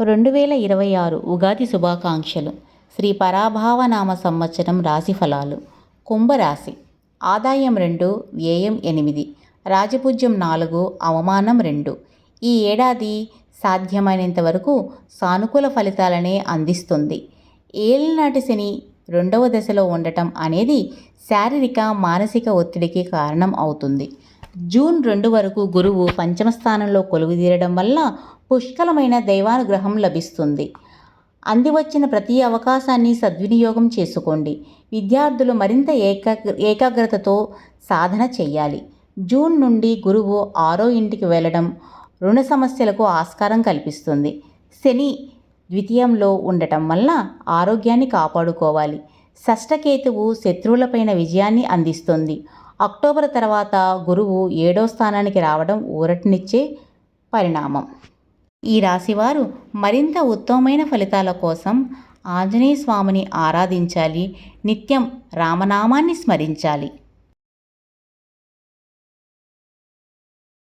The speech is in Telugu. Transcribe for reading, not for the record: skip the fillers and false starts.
2026 ఉగాది శుభాకాంక్షలు. శ్రీ పరాభావనామ సంవత్సరం రాశి ఫలాలు. కుంభరాశి. ఆదాయం 2, వ్యయం 8, రాజపూజ్యం 4, అవమానం 2. ఈ ఏడాది సాధ్యమైనంత వరకు సానుకూల ఫలితాలనే అందిస్తుంది. ఏలినాటి శని 2వ దశలో ఉండటం అనేది శారీరక మానసిక ఒత్తిడికి కారణం అవుతుంది. జూన్ 2 వరకు గురువు పంచమ స్థానంలో కొలువుదీరడం వల్ల పుష్కలమైన దైవానుగ్రహం లభిస్తుంది. అందివచ్చిన ప్రతి అవకాశాన్ని సద్వినియోగం చేసుకోండి. విద్యార్థులు మరింత ఏకాగ్రతతో సాధన చేయాలి. జూన్ నుండి గురువు 6వ ఇంటికి వెళ్ళడం రుణ సమస్యలకు ఆస్కారం కల్పిస్తుంది. శని ద్వితీయంలో ఉండటం వల్ల ఆరోగ్యాన్ని కాపాడుకోవాలి. షష్టకేతువు శత్రువులపైన విజయాన్ని అందిస్తుంది. అక్టోబర్ తర్వాత గురువు 7వ స్థానానికి రావడం ఊరటనిచ్చే పరిణామం. ఈ రాశివారు మరింత ఉత్తమమైన ఫలితాల కోసం ఆంజనేయ స్వామిని ఆరాధించాలి. నిత్యం రామనామాన్ని స్మరించాలి.